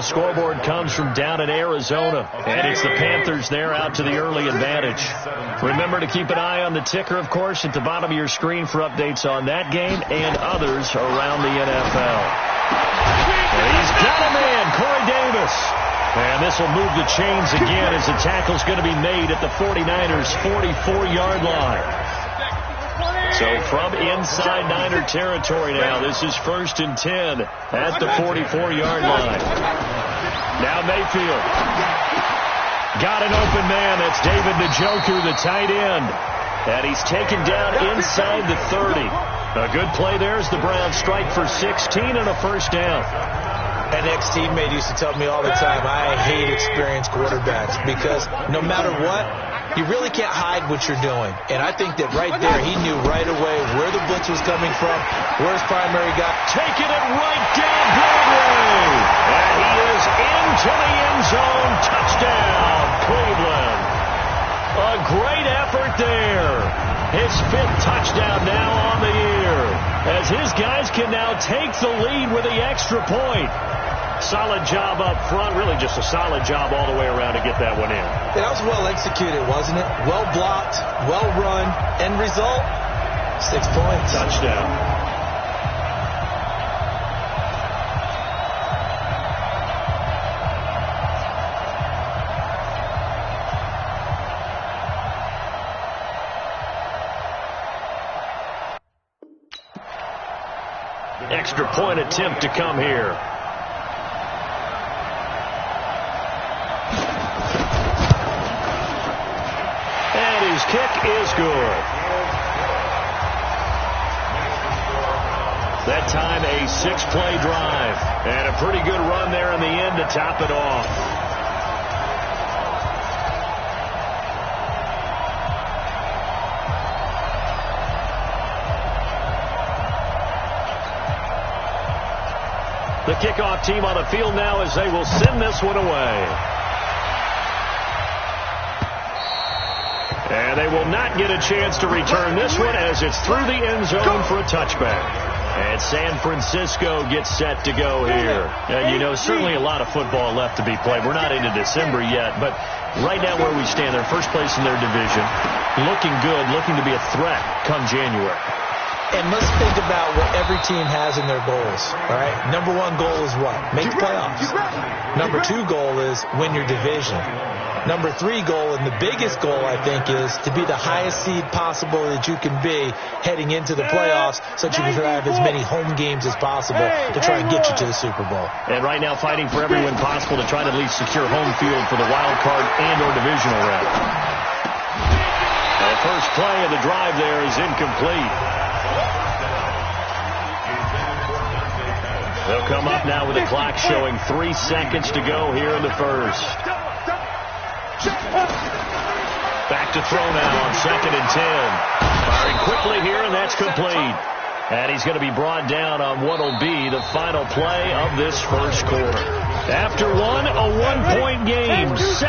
scoreboard comes from down in Arizona, and it's the Panthers there out to the early advantage. Remember to keep an eye on the ticker, of course, at the bottom of your screen for updates on that game and others around the NFL. And he's got a man, Corey Davis. And this will move the chains again as the tackle's going to be made at the 49ers' 44-yard line. So from inside Niner territory now, this is 1st and 10 at the 44-yard line. Now Mayfield. Got an open man. That's David Njoku, the tight end. And he's taken down inside the 30. A good play there as the Browns strike for 16 and a first down. An ex-teammate used to tell me all the time, I hate experienced quarterbacks because no matter what, you really can't hide what you're doing. And I think that right there, he knew right away where the blitz was coming from, where his primary guy. Taking it right down Broadway. And he is into the end zone. Touchdown, Cleveland. A great effort there. His 5th touchdown now on the year, as his guys can now take the lead with the extra point. Solid job up front, really just a solid job all the way around to get that one in. That was well executed, wasn't it? Well blocked, well run. End result, 6 points. Touchdown. Extra point attempt to come here. And his kick is good. That time a 6-play drive. And a pretty good run there in the end to top it off. The kickoff team on the field now as they will send this one away. And they will not get a chance to return this one as it's through the end zone for a touchback. And San Francisco gets set to go here. And, you know, certainly a lot of football left to be played. We're not into December yet, but right now where we stand, they're first place in their division. Looking good, looking to be a threat come January. And let's think about what every team has in their goals, all right? Number 1 goal is what? Make the playoffs. Number 2 goal is win your division. Number 3 goal, and the biggest goal, I think, is to be the highest seed possible that you can be heading into the playoffs so that you can have as many home games as possible to try and get you to the Super Bowl. And right now fighting for every win possible to try to at least secure home field for the wild card and or divisional round. The first play of the drive there is incomplete. They'll come up now with the clock showing 3 seconds to go here in the first. Back to throw now on 2nd and 10. Firing quickly here, and that's complete. And he's going to be brought down on what will be the final play of this first quarter. After one, a 1-point game, 7-6.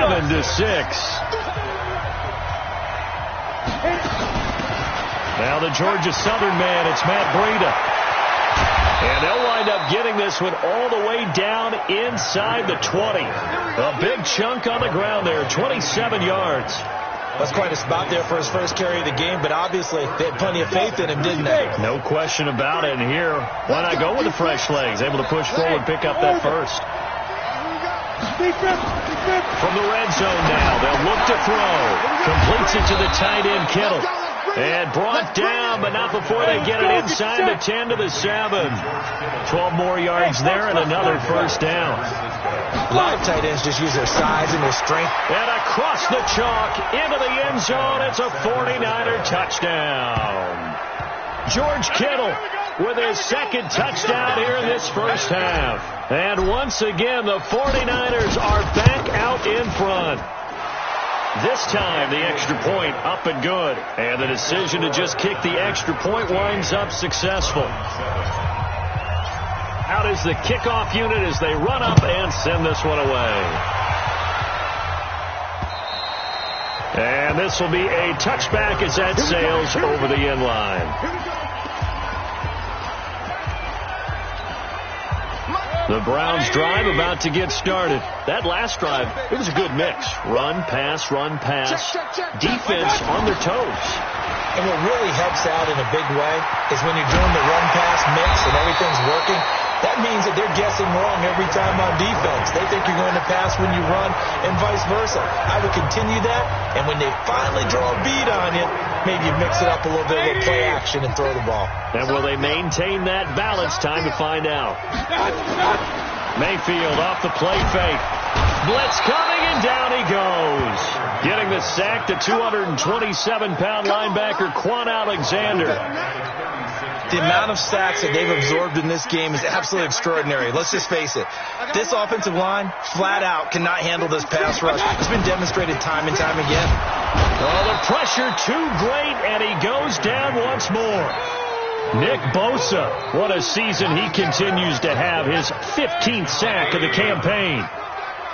Now the Georgia Southern man, it's Matt Breida. And they'll wind up getting this one all the way down inside the 20. A big chunk on the ground there, 27 yards. That's quite a spot there for his first carry of the game, but obviously they had plenty of faith in him, didn't they? No question about it. And here, why not go with the fresh legs? Able to push forward, pick up that first. From the red zone now, they'll look to throw. Completes it to the tight end, Kittle. And brought down, but not before they get it inside the 10 to the 7. 12 more yards there and another first down. A lot of tight ends just use their size and their strength. And across the chalk, into the end zone, it's a 49er touchdown. George Kittle with his 2nd touchdown here in this first half. And once again, the 49ers are back out in front. This time, the extra point up and good. And the decision to just kick the extra point winds up successful. Out is the kickoff unit as they run up and send this one away. And this will be a touchback as that sails over the end line. The Browns drive about to get started. That last drive, it was a good mix. Run, pass, defense on their toes. And what really helps out in a big way is when you're doing the run-pass mix and everything's working, that means that they're guessing wrong every time on defense. They think you're going to pass when you run and vice versa. I would continue that, and when they finally draw a bead on you, maybe you mix it up a little bit with play action and throw the ball. And will they maintain that balance? Time to find out. Mayfield off the play fake. Blitz coming, and down he goes. Getting the sack to 227-pound linebacker Quan Alexander. The amount of sacks that they've absorbed in this game is absolutely extraordinary. Let's just face it. This offensive line, flat out, cannot handle this pass rush. It's been demonstrated time and time again. Oh, the pressure too great, and he goes down once more. Nick Bosa, what a season he continues to have, his 15th sack of the campaign.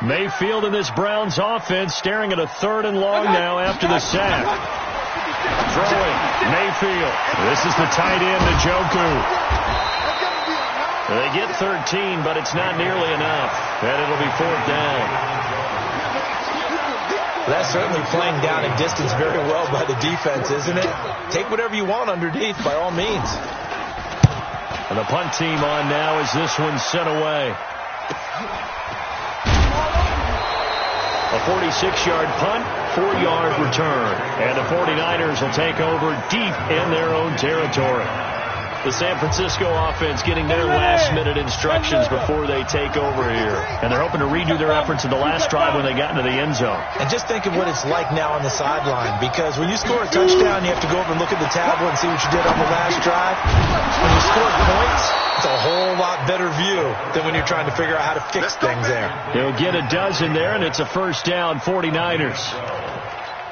Mayfield in this Browns offense staring at a 3rd and long now after the sack. Throwing, Mayfield. This is the tight end, Njoku. They get 13, but it's not nearly enough, and it'll be 4th down. That's certainly playing down in distance very well by the defense, isn't it? Take whatever you want underneath, by all means. And the punt team on now as this one's sent away. A 46-yard punt, 4-yard return. And the 49ers will take over deep in their own territory. The San Francisco offense getting their last-minute instructions before they take over here. And they're hoping to redo their efforts in the last drive when they got into the end zone. And just think of what it's like now on the sideline. Because when you score a touchdown, you have to go over and look at the tablet and see what you did on the last drive. When you score points, it's a whole lot better view than when you're trying to figure out how to fix things there. He'll get a dozen there, and it's a 1st down, 49ers.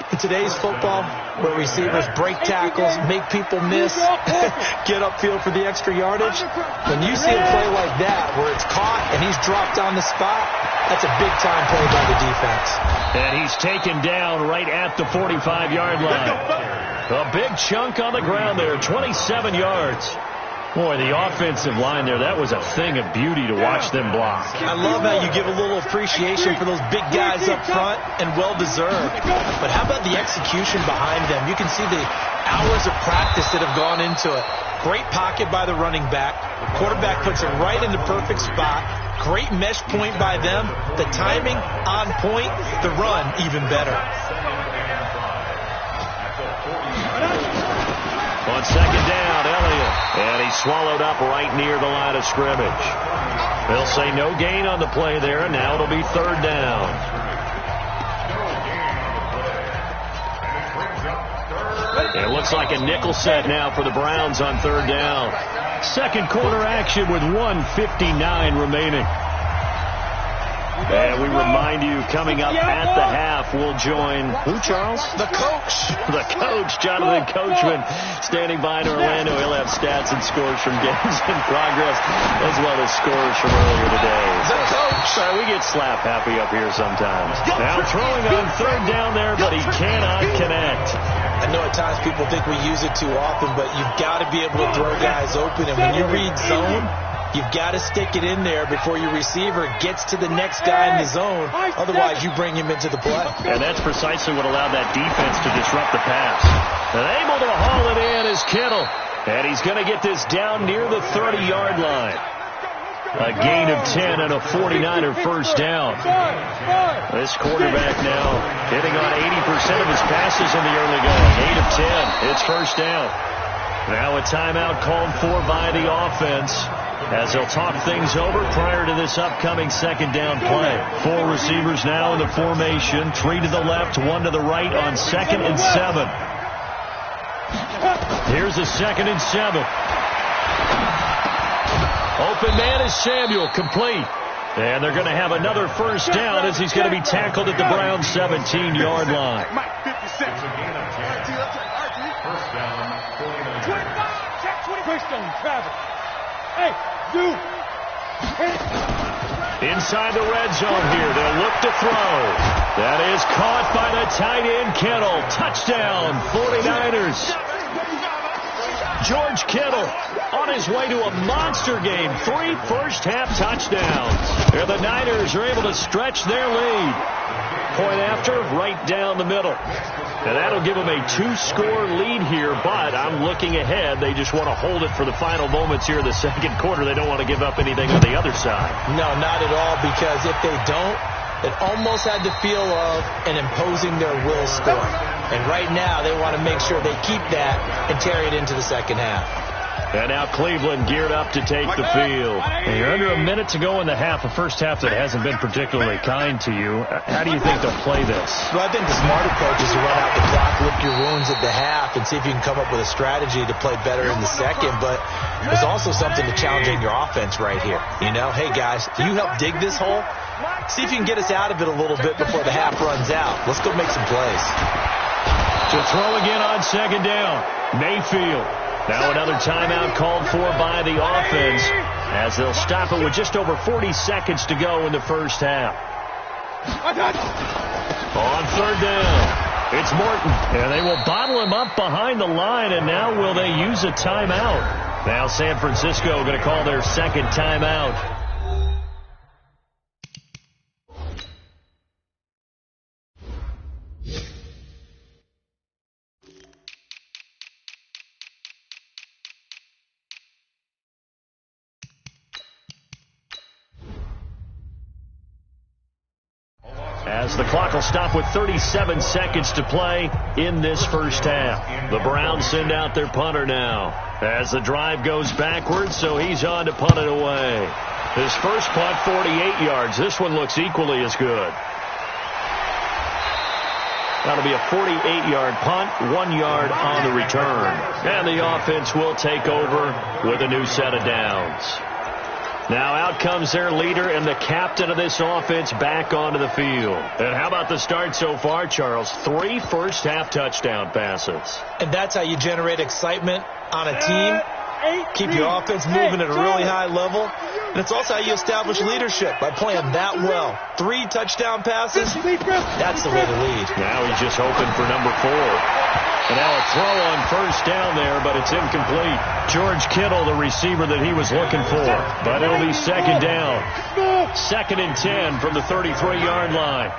In today's football, where receivers break tackles, make people miss, get upfield for the extra yardage, when you see a play like that where it's caught and he's dropped on the spot, that's a big-time play by the defense. And he's taken down right at the 45-yard line. A big chunk on the ground there, 27 yards. Boy, the offensive line there, that was a thing of beauty to watch them block. I love how you give a little appreciation for those big guys up front, and well-deserved. But how about the execution behind them? You can see the hours of practice that have gone into it. Great pocket by the running back. Quarterback puts it right in the perfect spot. Great mesh point by them. The timing on point. The run even better. On 2nd down, Elliott. And he's swallowed up right near the line of scrimmage. They'll say no gain on the play there, and now it'll be 3rd down. It looks like a nickel set now for the Browns on 3rd down. 2nd quarter action with 1:59 remaining. And we remind you, coming up at the half, we'll join, who, Charles? The coach. The coach, Jonathan Coachman, standing by in Orlando. He'll have stats and scores from games in progress, as well as scores from earlier today. The coach. Sorry, we get slap happy up here sometimes. Now throwing on 3rd down there, but he cannot connect. I know at times people think we use it too often, but you've got to be able to throw guys open. And when you read zone, you've got to stick it in there before your receiver gets to the next guy in the zone. Otherwise, you bring him into the play. And that's precisely what allowed that defense to disrupt the pass. And able to haul it in is Kittle. And he's going to get this down near the 30-yard line. A gain of 10 and a 49er 1st down. This quarterback now hitting on 80% of his passes in the early going. 8 of 10. It's 1st down. Now a timeout called for by the offense, as they'll talk things over prior to this upcoming 2nd down play. 4 receivers now in the formation. 3 to the left, 1 to the right on 2nd and 7. Here's a 2nd and 7. Open man is Samuel, complete. And they're going to have another 1st down as he's going to be tackled at the Browns' 17-yard line. Inside the red zone here, they'll look to throw. That is caught by the tight end, Kittle. Touchdown, 49ers. George Kittle on his way to a monster game. 3 first-half touchdowns. And the Niners are able to stretch their lead. Point after, right down the middle. And that'll give them a 2-score lead here, but I'm looking ahead. They just want to hold it for the final moments here in the second quarter. They don't want to give up anything on the other side. No, not at all, because if they don't, it almost had the feel of an imposing their will score. And right now, they want to make sure they keep that and carry it into the second half. And now Cleveland geared up to take the field. And you're under a minute to go in the half, a first half that hasn't been particularly kind to you. How do you think they'll play this? Well, I think the smart approach is to run out the clock, lick your wounds at the half, and see if you can come up with a strategy to play better in the second. But there's also something to challenging your offense right here. You know, hey, guys, you help dig this hole. See if you can get us out of it a little bit before the half runs out. Let's go make some plays. To throw again on second down, Mayfield. Now another timeout called for by the offense as they'll stop it with just over 40 seconds to go in the first half. On third down, it's Morton. And they will bottle him up behind the line, and now will they use a timeout? Now San Francisco going to call their second timeout. As the clock will stop with 37 seconds to play in this first half. The Browns send out their punter now as the drive goes backwards, so he's on to punt it away. His first punt, 48 yards. This one looks equally as good. That'll be a 48-yard punt, 1 yard on the return. And the offense will take over with a new set of downs. Now out comes their leader and the captain of this offense back onto the field. And how about the start so far, Charles? 3 first-half touchdown passes. And that's how you generate excitement on a team. Keep your offense moving at a really high level. And it's also how you establish leadership, by playing that well. 3 touchdown passes, that's the way to lead. Now he's just hoping for number 4. And now a throw on first down there, but it's incomplete. George Kittle, the receiver that he was looking for. But it'll be second down. 2nd and 10 from the 33-yard line.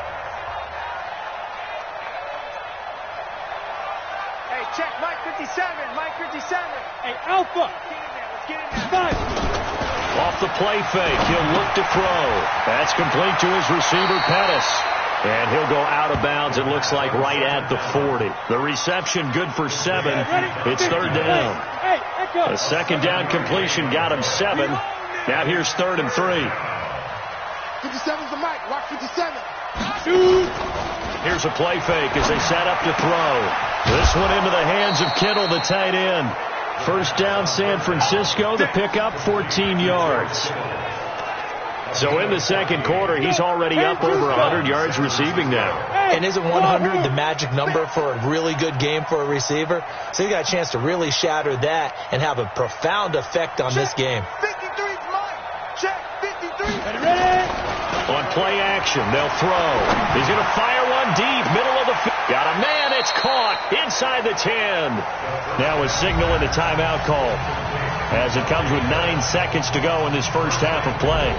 Hey, check Mike 57. Mike 57. Hey, Alpha. Let's get in there. 5. Off the play fake, he'll look to throw. That's complete to his receiver, Pettis. And he'll go out of bounds, it looks like right at the 40. The reception good for 7. It's third down. A second down completion got him 7. Now here's 3rd and 3. 57's the mic. Watch 57. Here's a play fake as they set up to throw. This one into the hands of Kittle, the tight end. First down, San Francisco. The pickup, 14 yards. So in the second quarter, he's already up over 100 yards receiving now. And isn't 100 the magic number for a really good game for a receiver? So you got a chance to really shatter that and have a profound effect on this game. 53's mine. Check 53. On play action, they'll throw. He's going to fire one deep, middle of the field. Got a man, it's caught inside the 10. Now a signal and a timeout call as it comes with 9 seconds to go in this first half of play.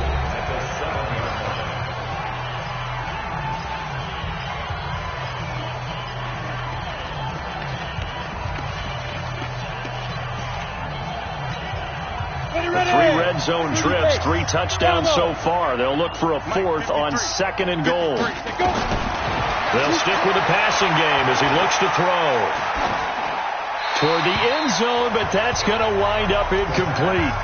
Red zone trips, 3 touchdowns so far. They'll look for a 4th on 2nd and goal. They'll stick with the passing game as he looks to throw toward the end zone, but that's going to wind up incomplete.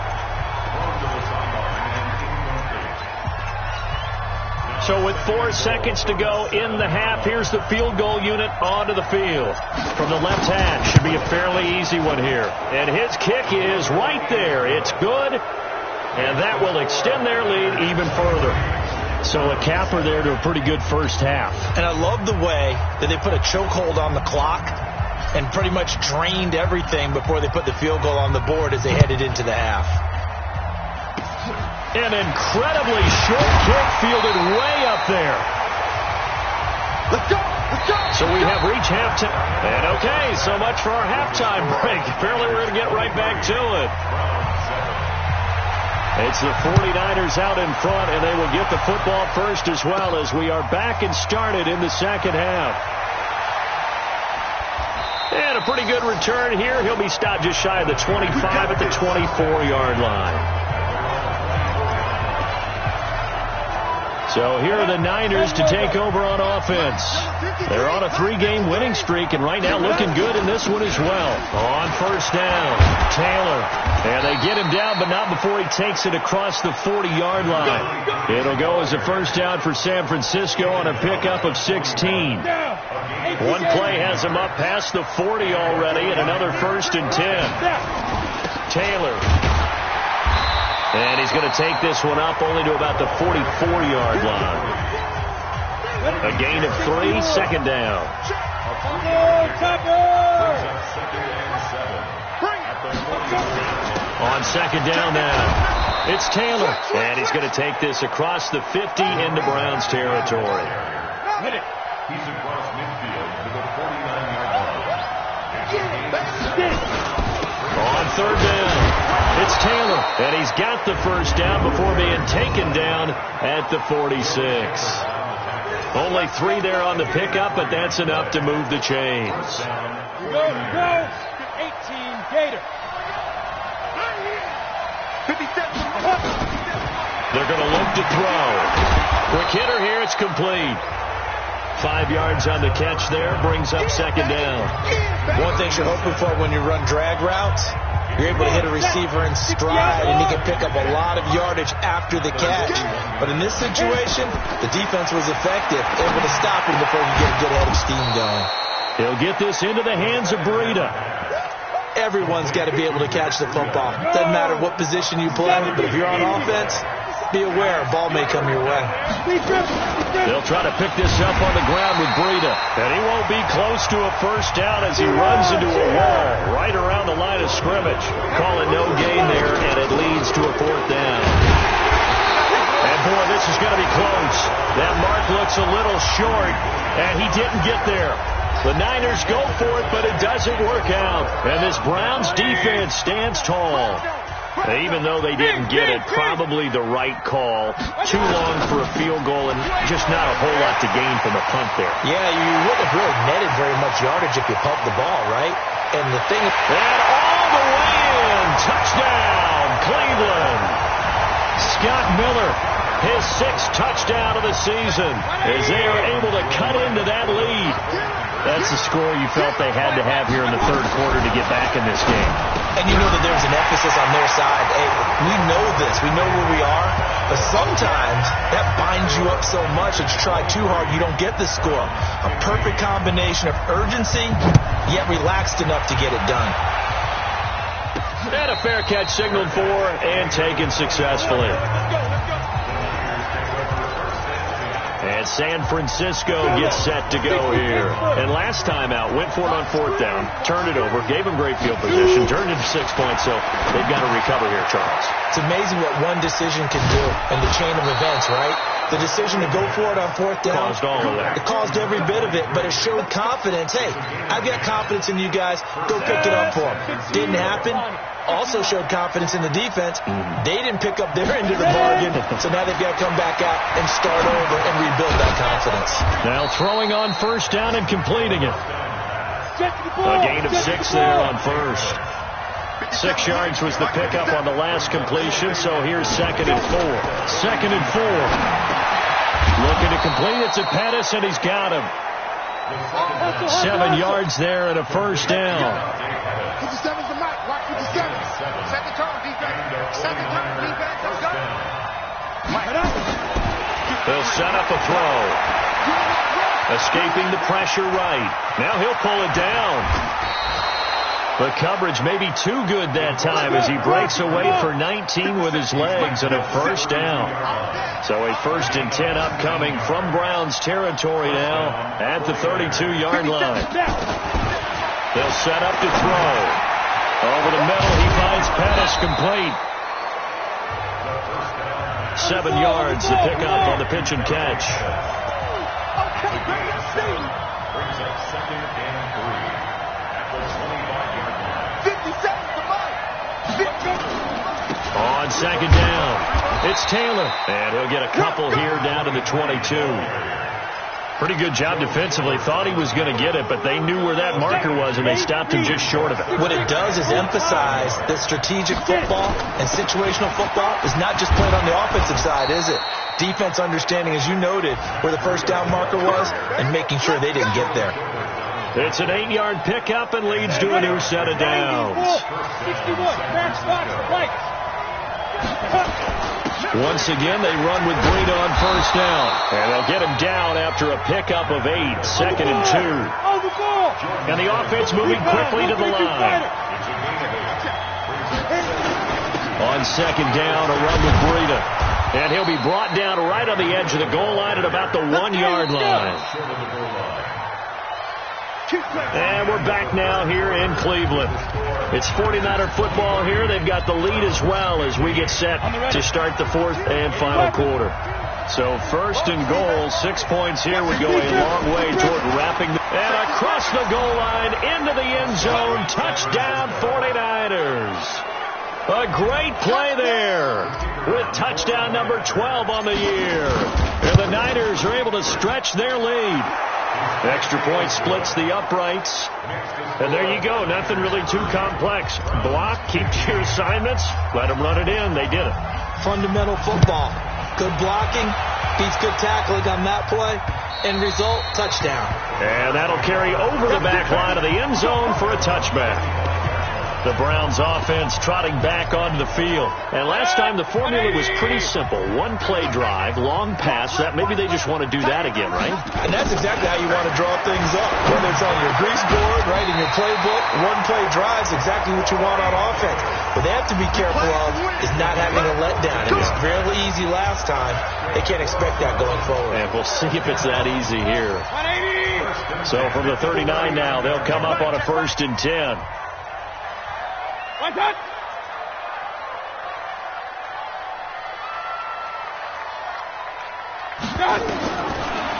So with 4 seconds to go in the half, here's the field goal unit onto the field. From the left hash, should be a fairly easy one here. And his kick is right there. It's good, and that will extend their lead even further. So a capper there to a pretty good first half. And I love the way that they put a chokehold on the clock and pretty much drained everything before they put the field goal on the board as they headed into the half. An incredibly short kick fielded way up there. Let's go. So we have reached halftime. And okay, so much for our halftime break. Apparently we're going to get right back to it. It's the 49ers out in front, and they will get the football first as well as we are back and started in the second half. And a pretty good return here. He'll be stopped just shy of the 25 at the 24-yard line. So here are the Niners to take over on offense. They're on a 3-game winning streak, and right now looking good in this one as well. On first down, Taylor. And they get him down, but not before he takes it across the 40-yard line. It'll go as a first down for San Francisco on a pickup of 16. One play has him up past the 40 already, and another 1st and 10. Taylor. And he's going to take this one up only to about the 44-yard line. A gain of 3, second down. On second down now, it's Taylor. And he's going to take this across the 50 into Browns territory. He's across midfield to the 49-yard line. On third down. It's Taylor, and he's got the first down before being taken down at the 46. Only 3 there on the pickup, but that's enough to move the chains. Go, 18, Gator. They're going to look to throw. Quick hitter here, it's complete. 5 yards on the catch there, brings up second down. One thing you're hoping for when you run drag routes, you're able to hit a receiver in stride, and he can pick up a lot of yardage after the catch. But in this situation, the defense was effective, able to stop him before he get a good head of steam going. He'll get this into the hands of Breida. Everyone's got to be able to catch the football. Doesn't matter what position you play, but if you're on offense, be aware a ball may come your way. They'll try to pick this up on the ground with Breida. And he won't be close to a first down as he runs into a wall right around the line of scrimmage. Calling no gain there, and it leads to a 4th down. And boy, this is going to be close. That mark looks a little short, and he didn't get there. The Niners go for it, but it doesn't work out. And this Browns defense stands tall. Even though they didn't get it, probably the right call. Too long for a field goal and just not a whole lot to gain from a punt there. Yeah, you wouldn't have really netted very much yardage if you pumped the ball, right? And the thing... And all the way in! Touchdown, Cleveland! Scott Miller, his 6th touchdown of the season, as they are able to cut into that lead. That's the score you felt they had to have here in the 3rd quarter to get back in this game. And you know that there's an emphasis on their side. Hey, we know this. We know where we are. But sometimes that binds you up so much that you try too hard, you don't get the score. A perfect combination of urgency, yet relaxed enough to get it done. And a fair catch signaled for and taken successfully. And San Francisco gets set to go here. And last time out, went for it on 4th down, turned it over, gave them great field position, turned it to 6 points, so they've got to recover here, Charles. It's amazing what one decision can do in the chain of events, right? The decision to go for it on 4th down. Caused all of that. It caused every bit of it, but it showed confidence. Hey, I've got confidence in you guys. Go pick it up for them. Didn't happen. Also showed confidence in the defense. They didn't pick up their end of the bargain, so now they've got to come back out and start over and rebuild that confidence. Now throwing on first down and completing it. A gain of 6 there on first. 6 yards was the pickup on the last completion, so here's 2nd and 4. 2nd and 4. Looking to complete it to Pettis, and he's got him. 7 yards there and a first down. 57's the mic. Watch 57. Second turn defense. Second turn defense. Let's go. They'll set up a throw. Escaping the pressure right. Now he'll pull it down. The coverage may be too good that time as he breaks away for 19 with his legs and a first down. So a 1st and 10 upcoming from Browns territory now at the 32-yard line. They'll set up to throw. Over the middle, he finds Pettis complete. 7 yards to pick up on the pitch and catch. Brings up 2nd and 3 at the 25-yard line. 50 seconds to Mike. 50. On 2nd down, it's Taylor. And he'll get a couple here down to the 22. Pretty good job defensively. Thought he was going to get it, but they knew where that marker was, and they stopped him just short of it. What it does is emphasize that strategic football and situational football is not just played on the offensive side, is it? Defense understanding, as you noted, where the first down marker was and making sure they didn't get there. It's an 8-yard pickup and leads to a new set of downs. 61. Back spots. Right. Once again, they run with Breida on first down. And they'll get him down after a pickup of 8, 2nd and 2. And the offense moving quickly to the line. On 2nd down, a run with Breida. And he'll be brought down right on the edge of the goal line at about the 1-yard line. And we're back now here in Cleveland. It's 49er football here. They've got the lead as well as we get set to start the 4th and final quarter. So 1st and goal, 6 points here would go a long way toward wrapping. And across the goal line, into the end zone, touchdown 49ers. A great play there with touchdown number 12 on the year. And the Niners are able to stretch their lead. Extra point splits the uprights. And there you go. Nothing really too complex. Block, keep to your assignments, let them run it in. They did it. Fundamental football. Good blocking, beats good tackling on that play. End result, touchdown. And that'll carry over the back line of the end zone for a touchback. The Browns offense trotting back onto the field. And last time the formula was pretty simple. One play drive, long pass. That maybe they just want to do that again, right? And that's exactly how you want to draw things up. Whether it's on your grease board, right, in your playbook, one play drive is exactly what you want on offense. What they have to be careful of is not having a letdown. It was fairly easy last time. They can't expect that going forward. And we'll see if it's that easy here. So from the 39 now, they'll come up on a 1st and 10.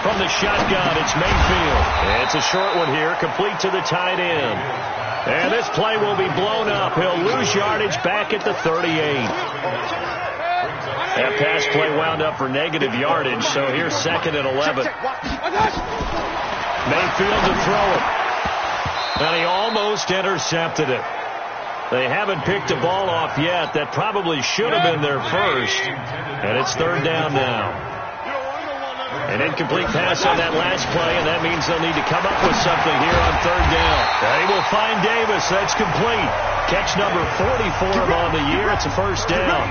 From the shotgun, it's Mayfield. It's a short one here, complete to the tight end. And this play will be blown up. He'll lose yardage back at the 38. That pass play wound up for negative yardage, so here's 2nd and 11. Mayfield to throw it. And he almost intercepted it. They haven't picked a ball off yet. That probably should have been their first. And it's 3rd down now. An incomplete pass on that last play, and that means they'll need to come up with something here on 3rd down. They will find Davis. That's complete. Catch number 44 on the year. It's a 1st down.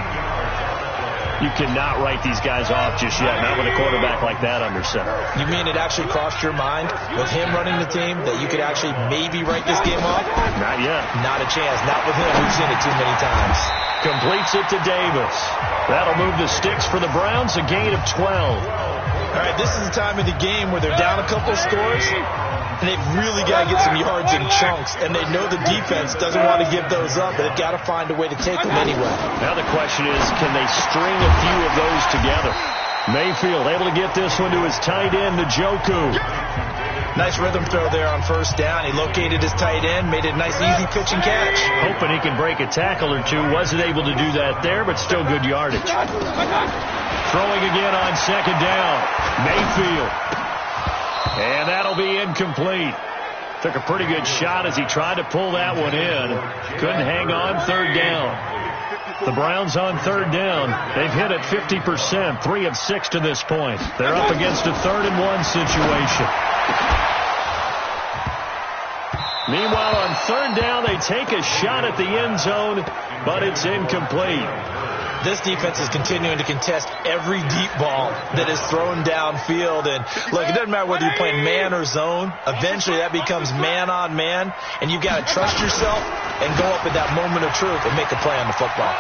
You cannot write these guys off just yet, not with a quarterback like that under center. You mean it actually crossed your mind with him running the team that you could actually maybe write this game off? Not yet. Not a chance. Not with him. We've seen it too many times. Completes it to Davis. That'll move the sticks for the Browns, a gain of 12. All right, this is the time of the game where they're down a couple scores, and they've really got to get some yards in chunks, and they know the defense doesn't want to give those up, but they've got to find a way to take them anyway. Now the question is, can they string a few of those together? Mayfield able to get this one to his tight end, Njoku. Nice rhythm throw there on 1st down. He located his tight end, made it a nice, easy pitch and catch. Hoping he can break a tackle or two. Wasn't able to do that there, but still good yardage. Throwing again on 2nd down. Mayfield. And that'll be incomplete. Took a pretty good shot as he tried to pull that one in. Couldn't hang on. 3rd down. The Browns on 3rd down. They've hit it 50%, 3 of 6 to this point. They're up against a 3rd and 1 situation. Meanwhile, on 3rd down, they take a shot at the end zone, but it's incomplete. This defense is continuing to contest every deep ball that is thrown downfield. And look, it doesn't matter whether you're playing man or zone. Eventually, that becomes man on man, and you've got to trust yourself and go up at that moment of truth and make a play on the football.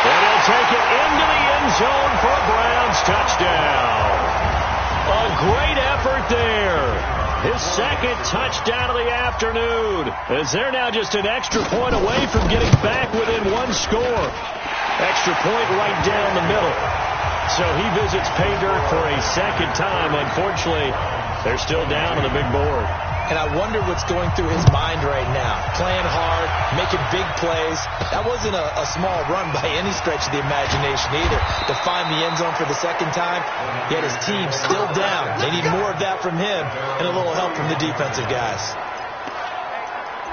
And he'll take it into the end zone for a Browns touchdown. A great effort there. His 2nd touchdown of the afternoon, as they're now just an extra point away from getting back within 1 score. Extra point right down the middle. So he visits pay dirt for a second time. Unfortunately, they're still down on the big board. And I wonder what's going through his mind right now. Playing hard, making big plays. That wasn't a small run by any stretch of the imagination either. To find the end zone for the second time, yet his team still down. They need more of that from him and a little help from the defensive guys.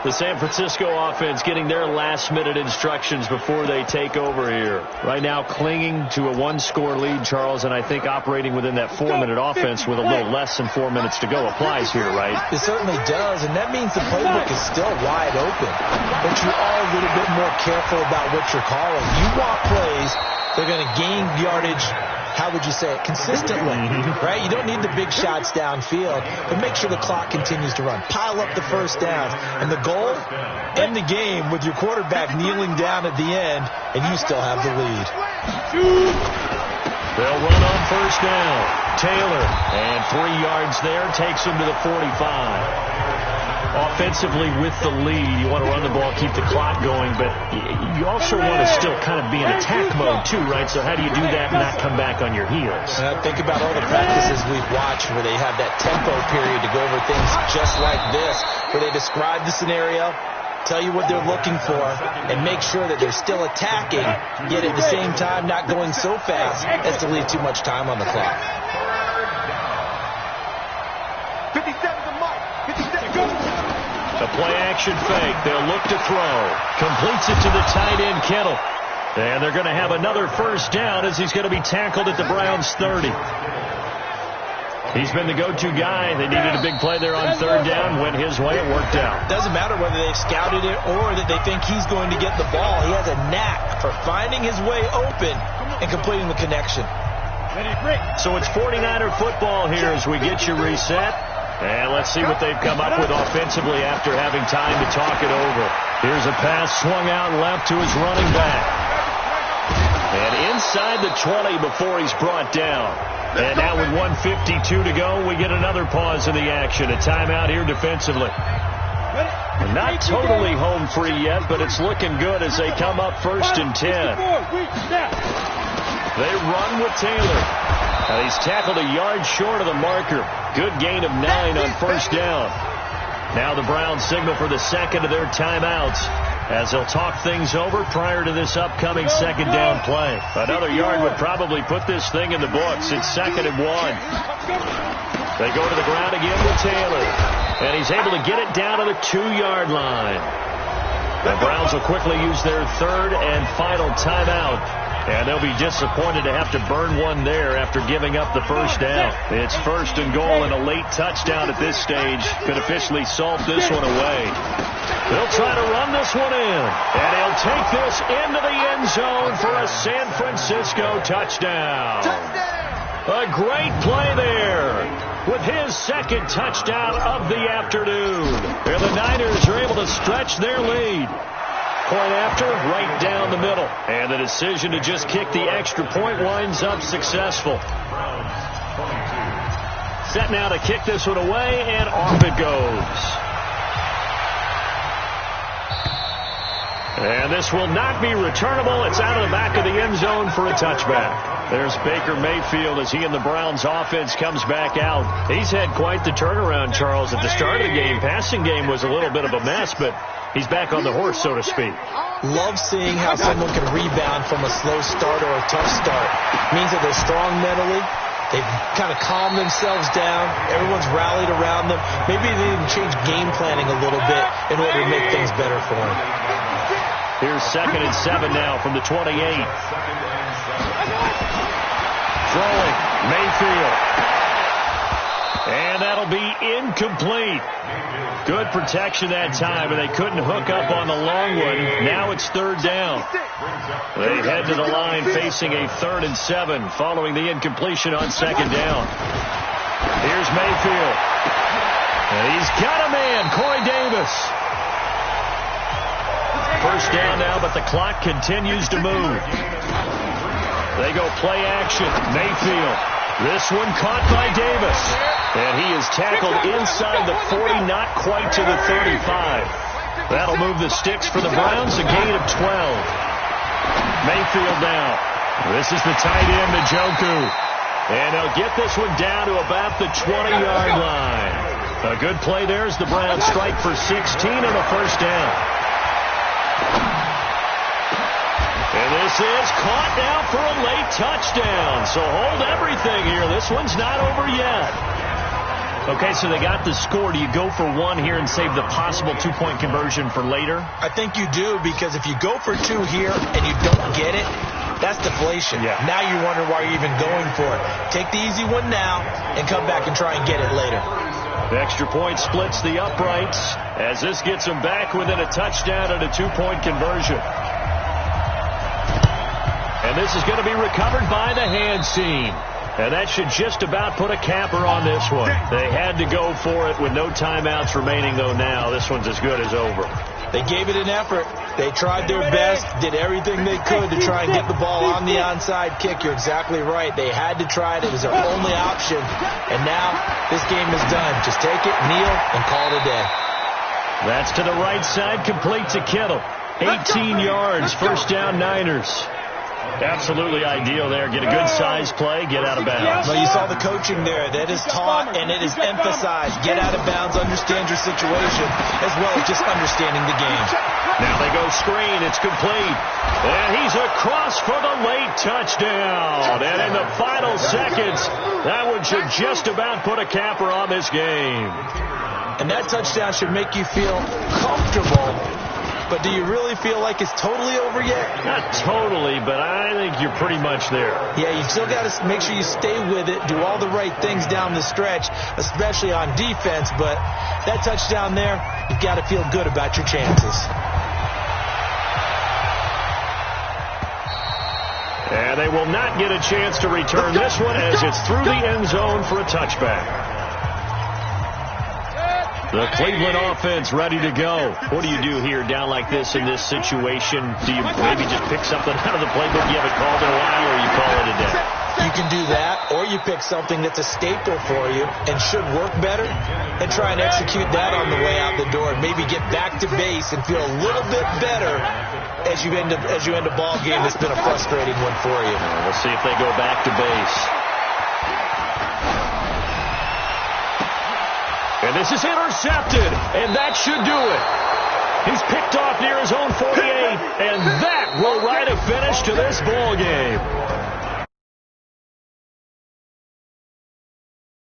The San Francisco offense getting their last-minute instructions before they take over here. Right now clinging to a one-score lead, Charles, and I think operating within that 4-minute offense with a little less than 4 minutes to go applies here, right? It certainly does, and that means the playbook is still wide open. But you are a little bit more careful about what you're calling. You want plays that are going to gain yardage, how would you say it, consistently, right? You don't need the big shots downfield, but make sure the clock continues to run. Pile up the first downs. And the goal, end the game with your quarterback kneeling down at the end, and you still have the lead. They'll run on first down. Taylor, and 3 yards there, takes him to the 45. Offensively with the lead, you want to run the ball, keep the clock going, but you also want to still kind of be in attack mode too, right? So how do you do that and not come back on your heels? Think about all the practices we've watched where they have that tempo period to go over things just like this, where they describe the scenario, tell you what they're looking for, and make sure that they're still attacking, yet at the same time not going so fast as to leave too much time on the clock. 57 to Mike. 57 go. A play-action fake. They'll look to throw. Completes it to the tight end, Kittle. And they're going to have another first down as he's going to be tackled at the Browns' 30. He's been the go-to guy. They needed a big play there on third down. Went his way. It worked out. Doesn't matter whether they've scouted it or that they think he's going to get the ball. He has a knack for finding his way open and completing the connection. So it's 49er football here as we get you reset. And let's see what they've come up with offensively after having time to talk it over. Here's a pass swung out left to his running back. And inside the 20 before he's brought down. And now with 1:52 to go, we get another pause in the action. A timeout here defensively. Not totally home free yet, but it's looking good as they come up 1st and 10. They run with Taylor. And he's tackled a yard short of the marker. Good gain of 9 on first down. Now the Browns signal for the second of their timeouts as they'll talk things over prior to this upcoming second down play. Another yard would probably put this thing in the books. It's 2nd and 1. They go to the ground again with Taylor. And he's able to get it down to the 2-yard line. The Browns will quickly use their 3rd and final timeout. And they'll be disappointed to have to burn one there after giving up the first down. It's 1st and goal and a late touchdown at this stage could officially salt this one away. They'll try to run this one in. And he'll take this into the end zone for a San Francisco touchdown. A great play there with his 2nd touchdown of the afternoon. And the Niners are able to stretch their lead. Point after, right down the middle. And the decision to just kick the extra point winds up successful. Set now to kick this one away, and off it goes. And this will not be returnable. It's out of the back of the end zone for a touchback. There's Baker Mayfield as he and the Browns offense comes back out. He's had quite the turnaround, Charles. At the start of the game, passing game was a little bit of a mess, but he's back on the horse, so to speak. Love seeing how someone can rebound from a slow start or a tough start. It means that they're strong mentally. They've kind of calmed themselves down. Everyone's rallied around them. Maybe they even change game planning a little bit in order to make things better for them. Here's 2nd and 7 now from the 28. Throwing, Mayfield. And that'll be incomplete. Good protection that time, and they couldn't hook up on the long one. Now it's 3rd down. They head to the line facing a 3rd and 7 following the incompletion on 2nd down. Here's Mayfield. And he's got a man, Corey Davis. First down now, but the clock continues to move. They go play action. Mayfield. This one caught by Davis. And he is tackled inside the 40, not quite to the 35. That'll move the sticks for the Browns, a gain of 12. Mayfield now. This is the tight end, Njoku. And they'll get this one down to about the 20-yard line. A good play there as the Browns strike for 16 and a first down. And this is caught now for a late touchdown. So hold everything here. This one's not over yet. Okay, so they got the score. Do you go for one here and save the possible two-point conversion for later? I think you do, because if you go for two here and you don't get it, that's deflation. Yeah. Now you wonder why you're even going for it. Take the easy one now and come back and try and get it later. The extra point splits the uprights as this gets them back within a touchdown and a two-point conversion. And this is going to be recovered by the hand seam. And that should just about put a capper on this one. They had to go for it with no timeouts remaining, though now. This one's as good as over. They gave it an effort. They tried their best, did everything they could to try and get the ball on the onside kick. You're exactly right. They had to try it. It was their only option. And now this game is done. Just take it, kneel, and call it a day. That's to the right side, complete to Kittle. 18 yards, first down Niners. Absolutely ideal there. Get a good size play, get out of bounds. Well, you saw the coaching there. That is taught and it is emphasized. Get out of bounds, understand your situation, as well as just understanding the game. Now they go screen. It's complete. And he's across for the late touchdown. And in the final seconds, that one should just about put a capper on this game. And that touchdown should make you feel comfortable. But do you really feel like it's totally over yet? Not totally, but I think you're pretty much there. Yeah, you still got to make sure you stay with it, do all the right things down the stretch, especially on defense. But that touchdown there, you've got to feel good about your chances. And they will not get a chance to return this one as it's through the end zone for a touchback. The Cleveland offense ready to go. What do you do here down like this in this situation? Do you maybe just pick something out of the playbook you haven't called in a while, or you call it a day? You can do that, or you pick something that's a staple for you and should work better and try and execute that on the way out the door and maybe get back to base and feel a little bit better as you end a ball game that's been a frustrating one for you. We'll see if they go back to base. And this is intercepted, and that should do it. He's picked off near his own 48, and that will write a finish to this ball game.